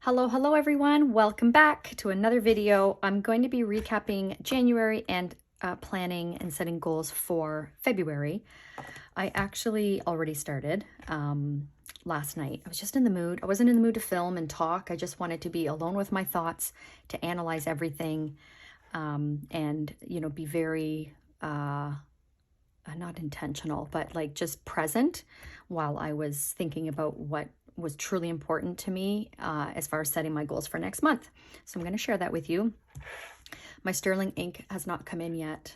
Hello everyone. Welcome back to another video. I'm going to be recapping January and planning and setting goals for February. I actually already started last night. I was just in the mood. I wasn't in the mood to film and talk. I just wanted to be alone with my thoughts, to analyze everything, and, you know, be very, not intentional, but like just present while I was thinking about what was truly important to me as far as setting my goals for next month. So I'm going to share that with you. My Sterling ink has not come in yet.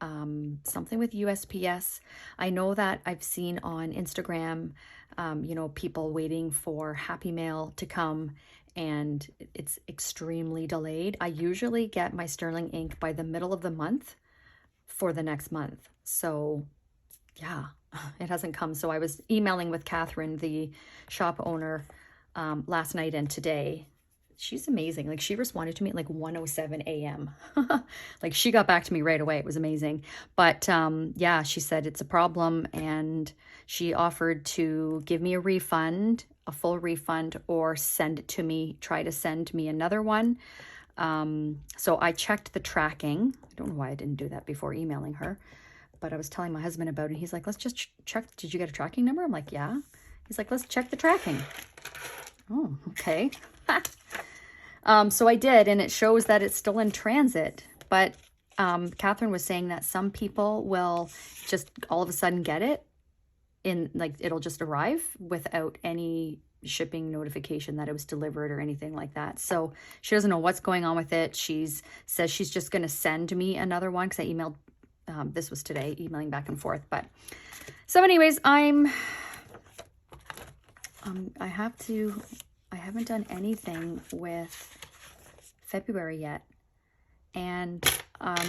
Something with USPS. I know that I've seen on Instagram, you know, people waiting for Happy Mail to come, and it's extremely delayed. I usually get my Sterling ink by the middle of the month for the next month. So yeah, it hasn't come. So I was emailing with Catherine, the shop owner, last night and today. She's amazing. Like, she responded to me at like 1:07 a.m. Like, she got back to me right away. It was amazing. But yeah, she said it's a problem, and she offered to give me a refund, a full refund, or send it to me, try to send me another one. So I checked the tracking. I don't know why I didn't do that before emailing her, but I was telling my husband about it. He's like, let's just check. Did you get a tracking number? I'm like, yeah. He's like, let's check the tracking. Oh, okay. So I did, and it shows that it's still in transit. But Catherine was saying that some people will just all of a sudden get it in, like, it'll just arrive without any shipping notification that it was delivered or anything like that. So she doesn't know what's going on with it. Says she's just going to send me another one, because I emailed, this was today, emailing back and forth. But so anyways, I haven't done anything with February yet. And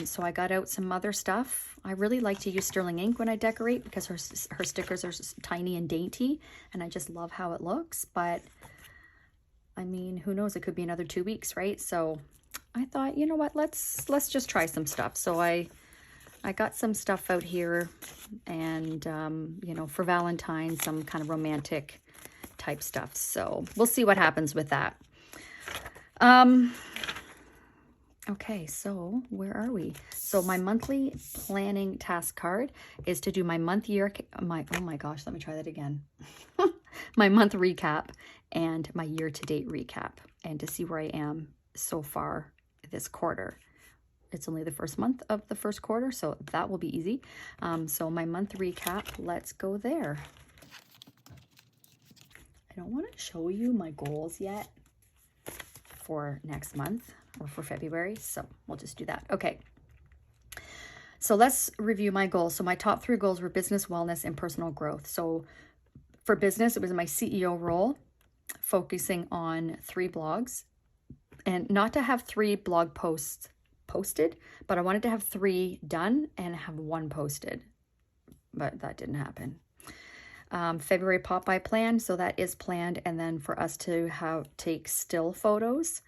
so I got out some other stuff. I really like to use Sterling ink when I decorate, because her stickers are tiny and dainty, and I just love how it looks. But I mean, who knows? It could be another 2 weeks, right? So I thought, you know what? Let's just try some stuff. So I got some stuff out here, and you know, for Valentine's, some kind of romantic type stuff. So we'll see what happens with that. Okay, so where are we? So my monthly planning task card is to do my oh my gosh, let me try that again. My month recap and my year-to-date recap, and to see where I am so far this quarter. It's only the first month of the first quarter, so that will be easy. So my month recap, let's go there. I don't want to show you my goals yet for next month or for February, so we'll just do that. Okay, so let's review my goals. So my top 3 goals were business, wellness, and personal growth. So for business, it was my CEO role, focusing on 3 blogs, and not to have 3 blog posts posted, but I wanted to have 3 done and have 1 posted, but that didn't happen. February pop-by plan, so that is planned, and then for us to take still photos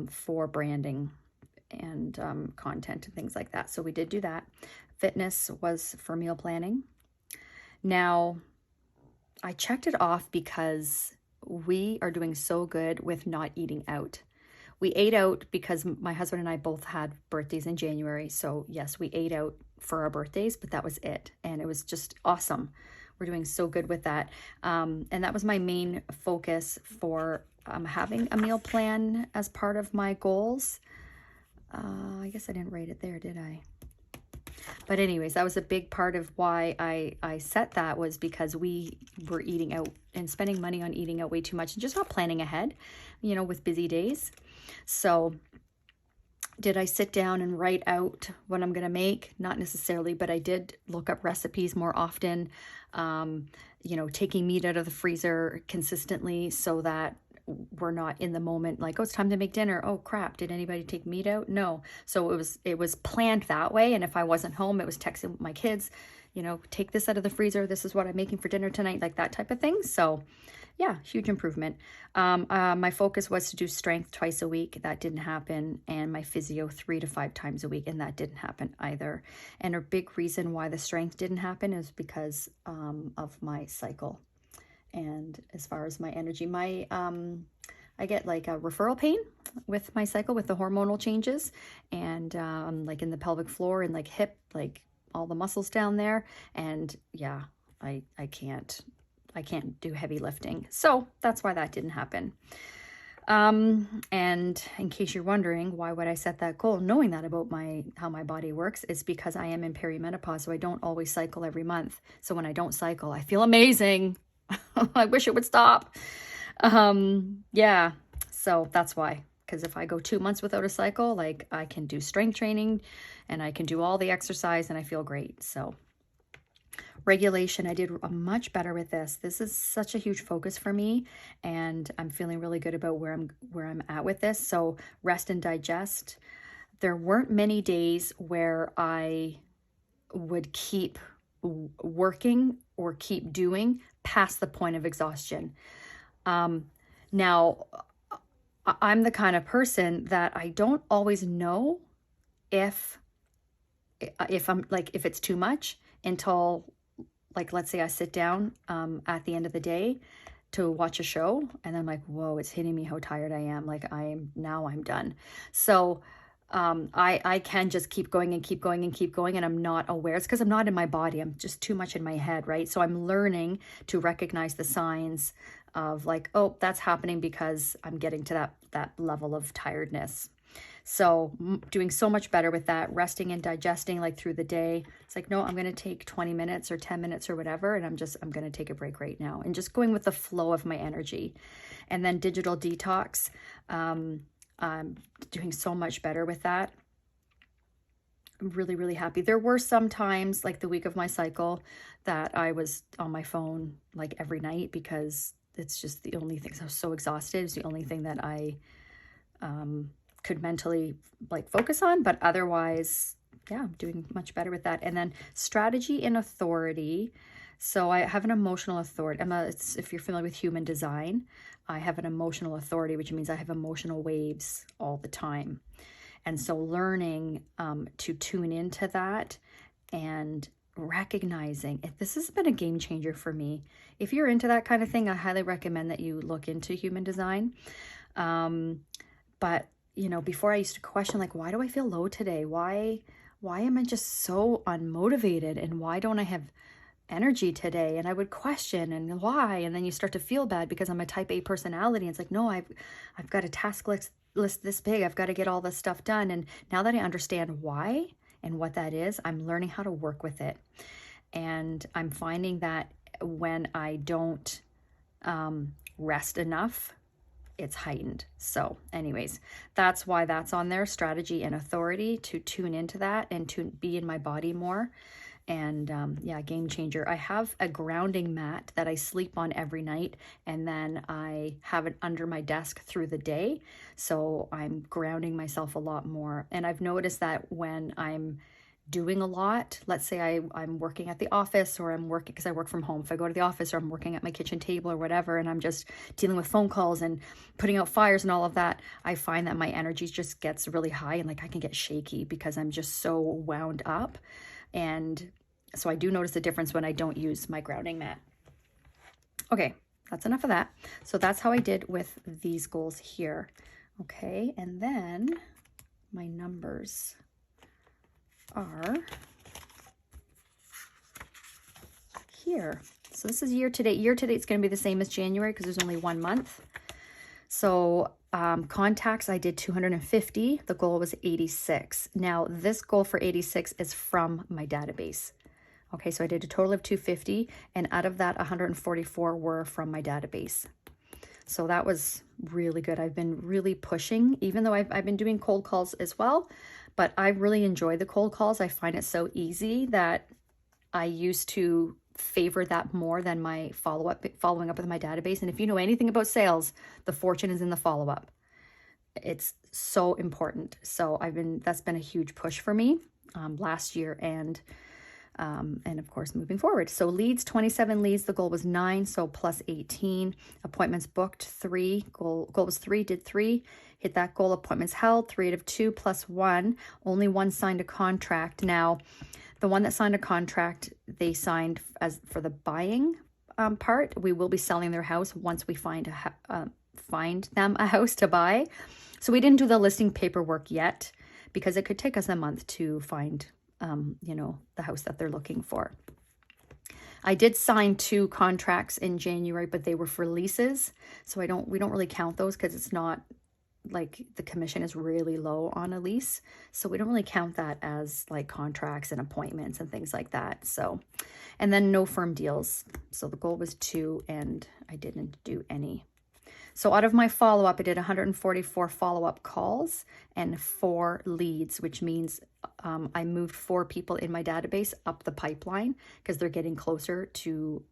for branding and content and things like that. So we did do that. Fitness was for meal planning. Now, I checked it off because we are doing so good with not eating out. We ate out because my husband and I both had birthdays in January. So yes, we ate out for our birthdays, but that was it. And it was just awesome. We're doing so good with that. And that was my main focus for having a meal plan as part of my goals. I guess I didn't write it there, did I? But anyways, that was a big part of why I set that, was because we were eating out and spending money on eating out way too much and just not planning ahead, you know, with busy days. So did I sit down and write out what I'm going to make? Not necessarily, but I did look up recipes more often, you know, taking meat out of the freezer consistently so that we're not in the moment like, oh, it's time to make dinner. Oh crap, did anybody take meat out? No. So it was planned that way. And if I wasn't home, it was texting my kids, you know, take this out of the freezer. This is what I'm making for dinner tonight, like that type of thing. So yeah, huge improvement. My focus was to do strength twice a week. That didn't happen. And my physio 3 to 5 times a week. And that didn't happen either. And a big reason why the strength didn't happen is because of my cycle. And as far as my energy, my I get like a referral pain with my cycle, with the hormonal changes, and like in the pelvic floor and like hip, like all the muscles down there. And yeah, I can't do heavy lifting. So that's why that didn't happen. And in case you're wondering, why would I set that goal? Knowing that about how my body works, is because I am in perimenopause. So I don't always cycle every month. So when I don't cycle, I feel amazing. I wish it would stop. Yeah, so that's why. Because if I go 2 months without a cycle, like I can do strength training and I can do all the exercise and I feel great. So regulation, I did much better with this. This is such a huge focus for me, and I'm feeling really good about where I'm at with this. So rest and digest. There weren't many days where I would keep working or keep doing past the point of exhaustion. Now, I'm the kind of person that I don't always know if I'm like, if it's too much until, like, let's say I sit down at the end of the day to watch a show, and I'm like, whoa, it's hitting me how tired I am. Like I'm done. So I can just keep going and keep going and keep going, and I'm not aware. It's because I'm not in my body. I'm just too much in my head, right? So I'm learning to recognize the signs of like, oh, that's happening because I'm getting to that level of tiredness. So doing so much better with that, resting and digesting like through the day. It's like, no, I'm going to take 20 minutes or 10 minutes or whatever. And I'm going to take a break right now, and just going with the flow of my energy. And then digital detox. I'm doing so much better with that. I'm really, really happy. There were some times like the week of my cycle that I was on my phone like every night, because it's just the only thing. I was so exhausted. It's the only thing that I, could mentally like focus on, but otherwise, yeah, I'm doing much better with that. And then strategy and authority. So I have an emotional authority. If you're familiar with human design, I have an emotional authority, which means I have emotional waves all the time. And so learning to tune into that and recognizing it. This has been a game changer for me. If you're into that kind of thing, I highly recommend that you look into human design. But you know, before I used to question, like, why do I feel low today? Why am I just so unmotivated? And why don't I have energy today? And I would question, and why? And then you start to feel bad because I'm a type A personality. And it's like, no, I've got a task list this big. I've got to get all this stuff done. And now that I understand why and what that is, I'm learning how to work with it. And I'm finding that when I don't rest enough, it's heightened. So anyways, that's why that's on there, strategy and authority, to tune into that and to be in my body more. And yeah, game changer. I have a grounding mat that I sleep on every night, and then I have it under my desk through the day. So I'm grounding myself a lot more. And I've noticed that when I'm doing a lot, let's say I'm working at the office, or I'm working, because I work from home. If I go to the office, or I'm working at my kitchen table or whatever, and I'm just dealing with phone calls and putting out fires and all of that, I find that my energy just gets really high, and like I can get shaky because I'm just so wound up. And so I do notice a difference when I don't use my grounding mat. Okay, that's enough of that. So that's how I did with these goals here. Okay, and then my numbers are here. So this is year to date. Year to date is going to be the same as January because there's only 1 month. So contacts, I did 250. The goal was 86. Now this goal for 86 is from my database. Okay, so I did a total of 250, and out of that, 144 were from my database. So that was really good. I've been really pushing, even though I've been doing cold calls as well, but I really enjoy the cold calls. I find it so easy that I used to favor that more than my following up with my database. And if you know anything about sales, the fortune is in the follow-up. It's so important. So that's been a huge push for me last year, and of course moving forward. So leads, 27 leads. The goal was 9, so plus 18. Appointments booked, 3. Goal was 3, did 3. Hit that goal. Appointments held, 3 out of 2 plus 1. Only one signed a contract. Now, the one that signed a contract, they signed as for the buying part. We will be selling their house once we find find them a house to buy. So we didn't do the listing paperwork yet because it could take us a month to find, you know, the house that they're looking for. I did sign 2 contracts in January, but they were for leases. So we don't really count those because it's not like the commission is really low on a lease. So we don't really count that as like contracts and appointments and things like that. So, and then no firm deals. So the goal was 2 and I didn't do any. So out of my follow-up, I did 144 follow-up calls and 4 leads, which means I moved 4 people in my database up the pipeline because they're getting closer to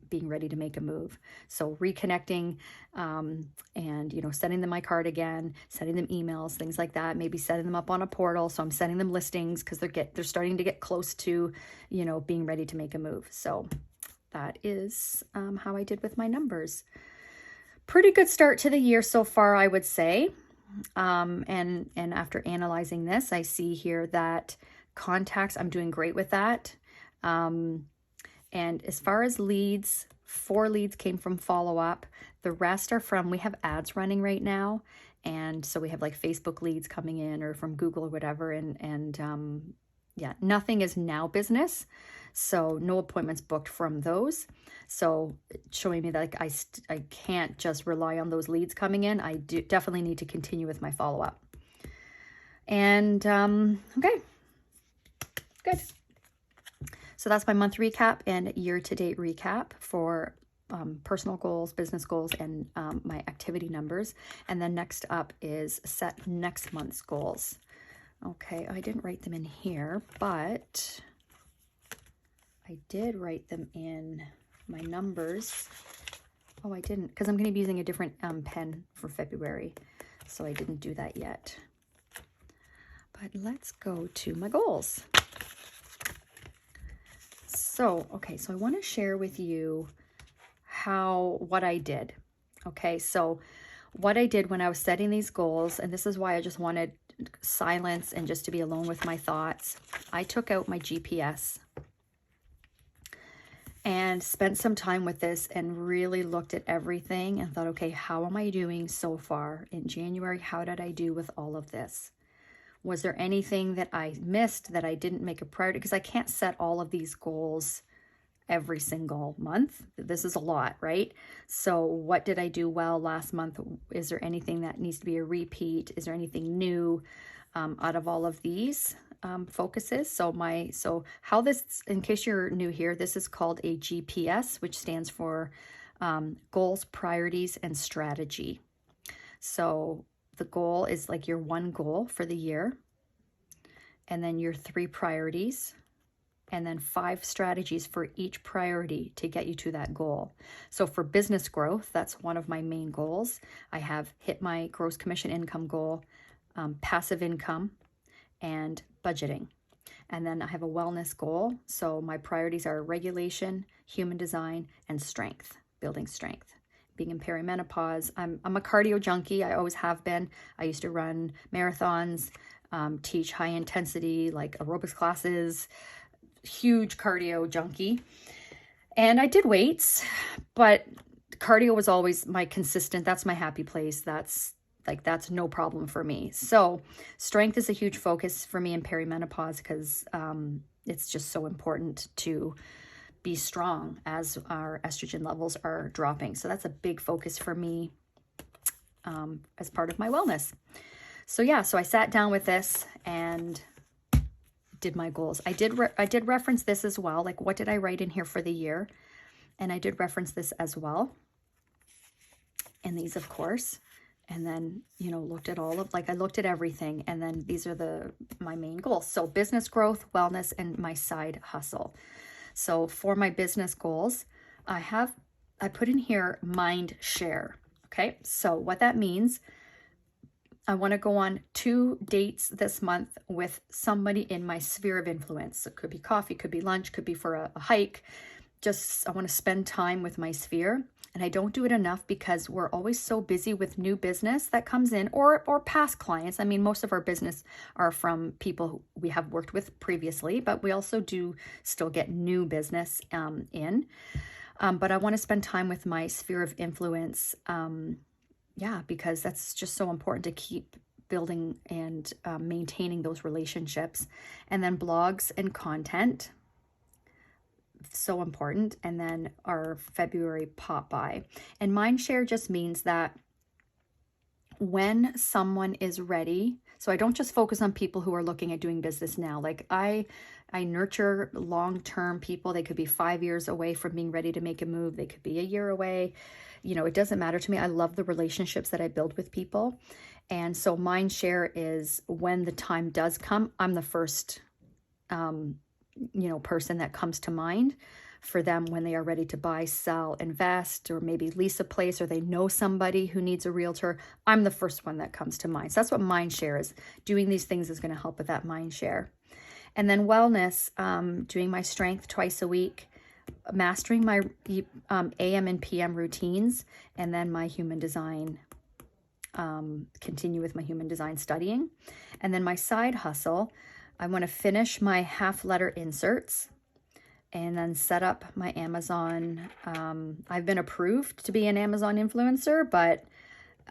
being ready to make a move. So reconnecting and, you know, sending them my card again, sending them emails, things like that, maybe setting them up on a portal. So I'm sending them listings because they're starting to get close to, you know, being ready to make a move. So that is how I did with my numbers. Pretty good start to the year so far, I would say. And after analyzing this, I see here that contacts, I'm doing great with that. And as far as leads, 4 leads came from follow-up. The rest are from, we have ads running right now. And so we have like Facebook leads coming in or from Google or whatever. And yeah, nothing is now business. So no appointments booked from those. So showing me that like I can't just rely on those leads coming in. I do definitely need to continue with my follow-up. And okay, good. So that's my month recap and year-to-date recap for personal goals, business goals, and my activity numbers. And then next up is set next month's goals. Okay, I didn't write them in here, but I did write them in my numbers. Oh, I didn't, because I'm going to be using a different pen for February, so I didn't do that yet. But let's go to my goals. So, okay, so I want to share with you what I did. Okay, so what I did when I was setting these goals, and this is why I just wanted silence and just to be alone with my thoughts. I took out my GPS and spent some time with this and really looked at everything and thought, okay, how am I doing so far in January? How did I do with all of this? Was there anything that I missed that I didn't make a priority? Because I can't set all of these goals every single month. This is a lot, right? So what did I do well last month? Is there anything that needs to be a repeat? Is there anything new out of all of these focuses? So how this, in case you're new here, this is called a GPS, which stands for goals, priorities, and strategy. So the goal is like your one goal for the year, and then your 3 priorities, and then 5 strategies for each priority to get you to that goal. So for business growth, that's one of my main goals. I have hit my gross commission income goal, passive income, and budgeting. And then I have a wellness goal. So my priorities are regulation, human design, and strength, building strength. Being in perimenopause, I'm a cardio junkie. I always have been. I used to run marathons, teach high intensity like aerobics classes, huge cardio junkie. And I did weights, but cardio was always my consistent, that's my happy place. That's no problem for me. So strength is a huge focus for me in perimenopause because it's just so important to be strong as our estrogen levels are dropping. So that's a big focus for me as part of my wellness. So yeah, so I sat down with this and did my goals. I did reference this as well. Like, what did I write in here for the year? And I did reference this as well. And these, of course. And then, you know, looked at I looked at everything. And then these are my main goals. So business growth, wellness, and my side hustle. So for my business goals, I put in here mind share. Okay. So what that means, I want to go on 2 dates this month with somebody in my sphere of influence. It could be coffee, could be lunch, could be for a hike. I want to spend time with my sphere. And I don't do it enough because we're always so busy with new business that comes in or past clients. I mean, most of our business are from people who we have worked with previously, but we also do still get new business in. But I want to spend time with my sphere of influence yeah, because that's just so important to keep building and maintaining those relationships. And then blogs and content, so important. And then our February pop by. And Mindshare just means that when someone is ready, so I don't just focus on people who are looking at doing business now. Like I nurture long-term people. They could be 5 years away from being ready to make a move. They could be a year away. You know, it doesn't matter to me. I love the relationships that I build with people. And so Mindshare is when the time does come, I'm the first, person that comes to mind for them when they are ready to buy, sell, invest, or maybe lease a place, or they know somebody who needs a realtor. I'm the first one that comes to mind. So that's what Mindshare is. Doing these things is going to help with that Mindshare. And then wellness, doing my strength twice a week, mastering my AM and PM routines, and then my human design, continue with my human design studying. And then my side hustle, I want to finish my half letter inserts and then set up my Amazon. I've been approved to be an Amazon influencer, but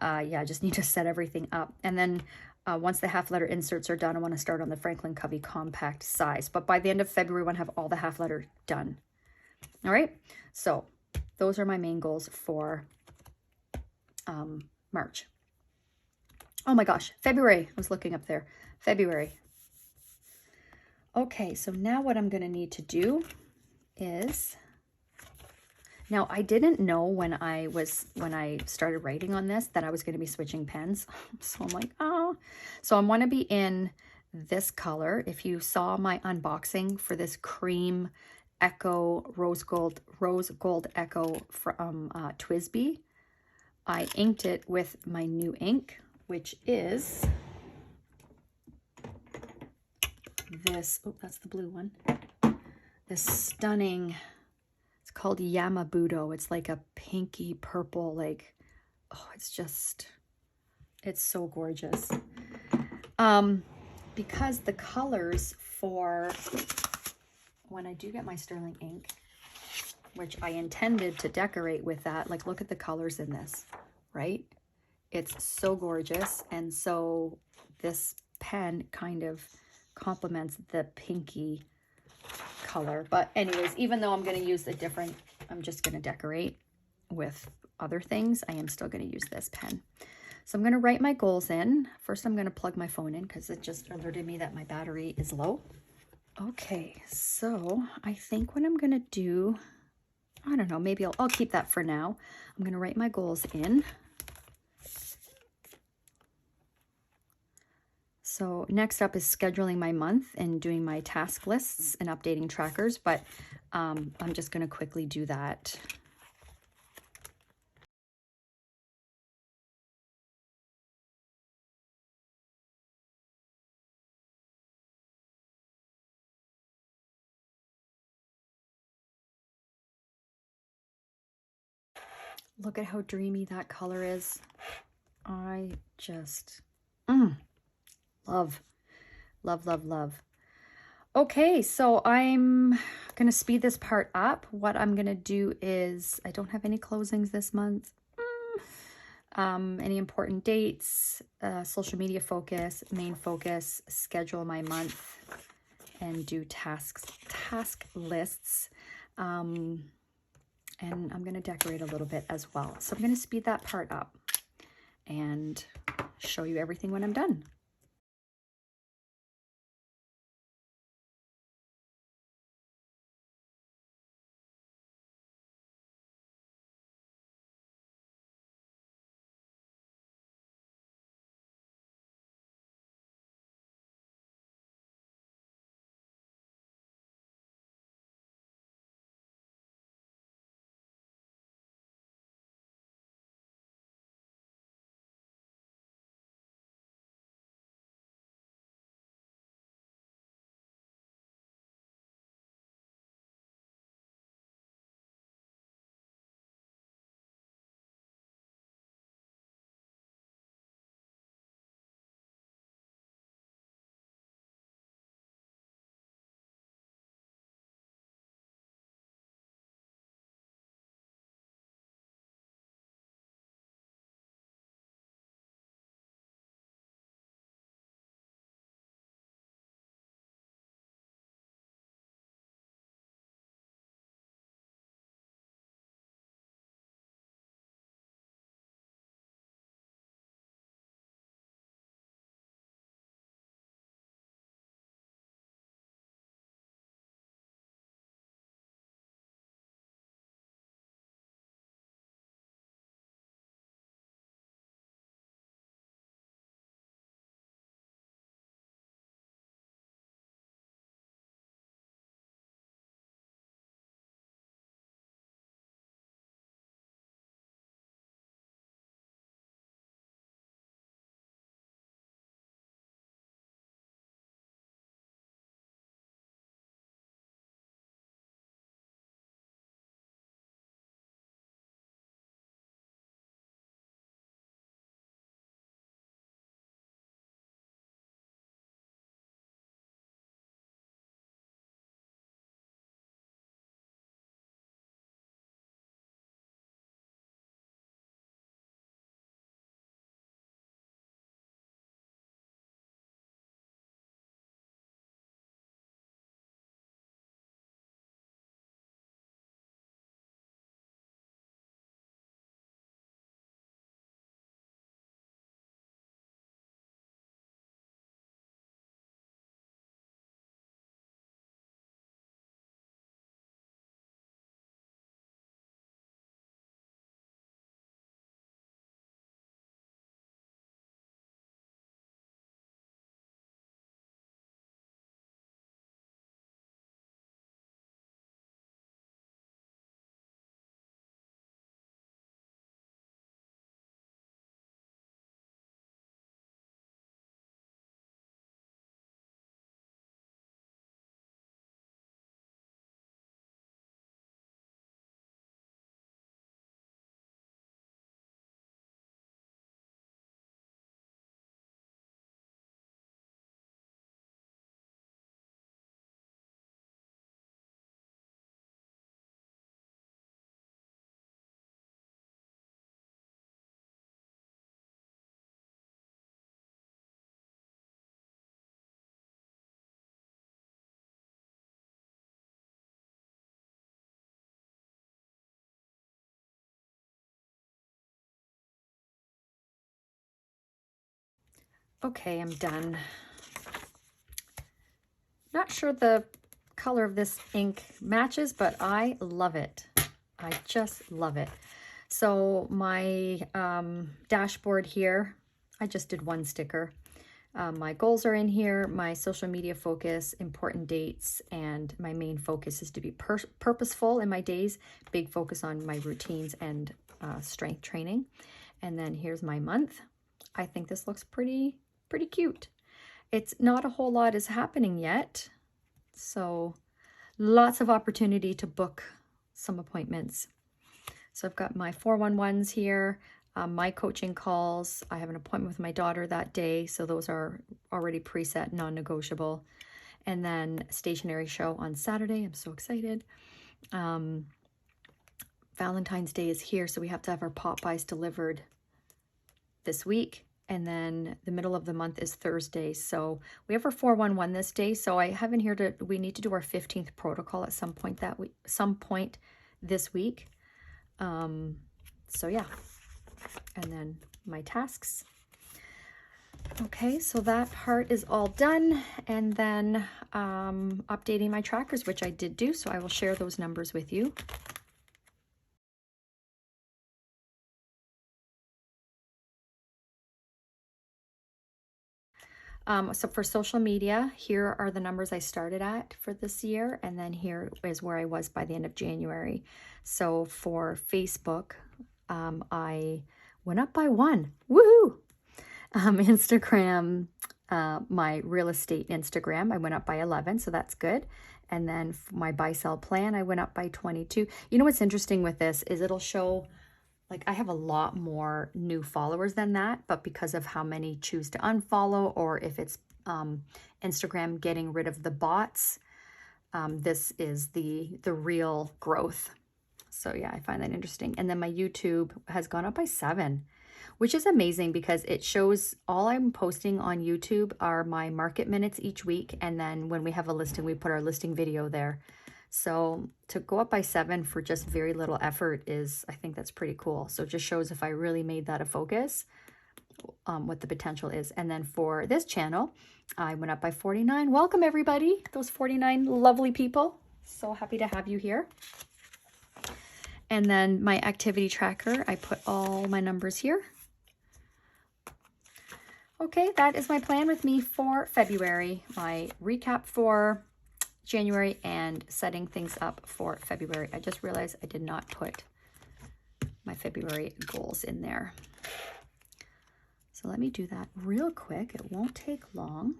yeah, I just need to set everything up. And then once the half letter inserts are done, I want to start on the Franklin Covey compact size. But by the end of February, I want to have all the half letter done. All right. So those are my main goals for March. Oh my gosh, February. I was looking up there. February. Okay, so now what I'm going to need to do is, now I didn't know when I started writing on this that I was going to be switching pens. So I'm like, oh, so I want to be in this color. If you saw my unboxing for this cream Echo rose gold Echo from TWSBI, I inked it with my new ink, which is this. Oh, that's the blue one. This stunning, it's called Yamabudo. It's like a pinky purple, like, oh, it's so gorgeous. Because the colors for when I do get my sterling ink, which I intended to decorate with that, like, look at the colors in this, right? It's so gorgeous. And so this pen kind of complements the pinky color. But anyways, even though I'm going to use I'm just going to decorate with other things, I am still going to use this pen. So I'm going to write my goals in. First, I'm going to plug my phone in because it just alerted me that my battery is low. Okay, so I think what I'm going to do, I don't know, maybe I'll keep that for now. I'm going to write my goals in. So next up is scheduling my month and doing my task lists and updating trackers, but I'm just going to quickly do that. Look at how dreamy that color is. I just love, love, love, love. Okay, so I'm going to speed this part up. What I'm going to do is, I don't have any closings this month. Any important dates, social media focus, main focus, schedule my month, and do task lists. And I'm going to decorate a little bit as well. So I'm going to speed that part up and show you everything when I'm done. Okay, I'm done. Not sure the color of this ink matches, but I love it. I just love it. So my dashboard here, I just did one sticker. My goals are in here, my social media focus, important dates, and my main focus is to be purposeful in my days. Big focus on my routines and strength training. And then here's my month. I think this looks pretty cute. It's not a whole lot is happening yet, so lots of opportunity to book some appointments. So I've got my 411s here, my coaching calls. I have an appointment with my daughter that day, so those are already preset, non-negotiable. And then stationery show on Saturday. I'm so excited. Valentine's Day is here, so we have to have our pop buys delivered this week. And then the middle of the month is Thursday. So we have our 411 this day. So I have in here we need to do our 15th protocol at some point this week. So yeah, and then my tasks. Okay, so that part is all done. And then updating my trackers, which I did do. So I will share those numbers with you. So for social media, here are the numbers I started at for this year, and then here is where I was by the end of January. So for Facebook, I went up by 1. Woohoo! Instagram, my real estate Instagram, I went up by 11, so that's good. And then for my buy-sell plan, I went up by 22. You know what's interesting with this is it'll show, like, I have a lot more new followers than that, but because of how many choose to unfollow, or if it's Instagram getting rid of the bots, this is the real growth. So yeah, I find that interesting. And then my YouTube has gone up by 7, which is amazing because it shows all I'm posting on YouTube are my market minutes each week. And then when we have a listing, we put our listing video there. So to go up by 7 for just very little effort is, I think that's pretty cool. So it just shows if I really made that a focus, what the potential is. And then for this channel, I went up by 49. Welcome everybody, those 49 lovely people. So happy to have you here. And then my activity tracker, I put all my numbers here. Okay, that is my plan with me for February. My recap for January and setting things up for February. I just realized I did not put my February goals in there. So let me do that real quick. It won't take long.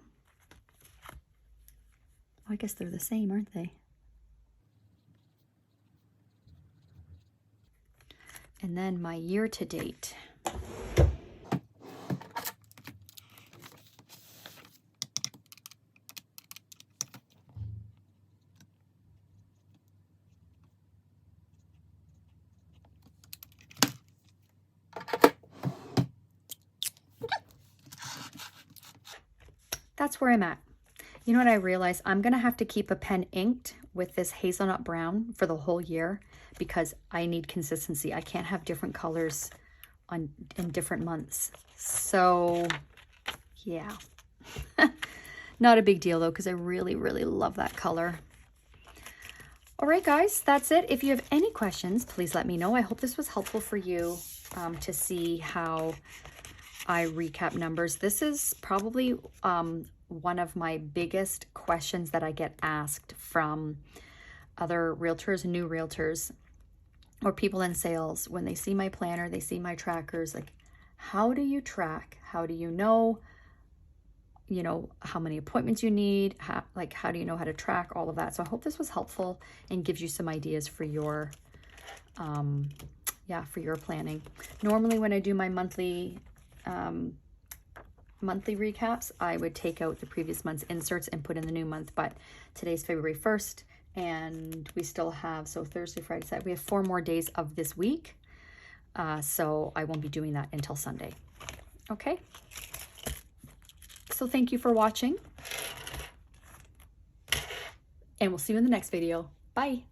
Oh, I guess they're the same, aren't they? And then my year to date. That's where I'm at. You know what I realized? I'm going to have to keep a pen inked with this hazelnut brown for the whole year because I need consistency. I can't have different colors in different months. So yeah, not a big deal though, because I really, really love that color. All right, guys, that's it. If you have any questions, please let me know. I hope this was helpful for you to see how I recap numbers. This is probably one of my biggest questions that I get asked from other realtors, new realtors, or people in sales. When they see my planner, they see my trackers, like, how do you track? How do you know how many appointments you need? How do you know how to track all of that? So I hope this was helpful and gives you some ideas for your, for your planning. Normally when I do my monthly recaps, I would take out the previous month's inserts and put in the new month, but today's February 1st and we still have, so Thursday, Friday, Saturday, we have 4 more days of this week. So I won't be doing that until Sunday. Okay. So thank you for watching and we'll see you in the next video. Bye.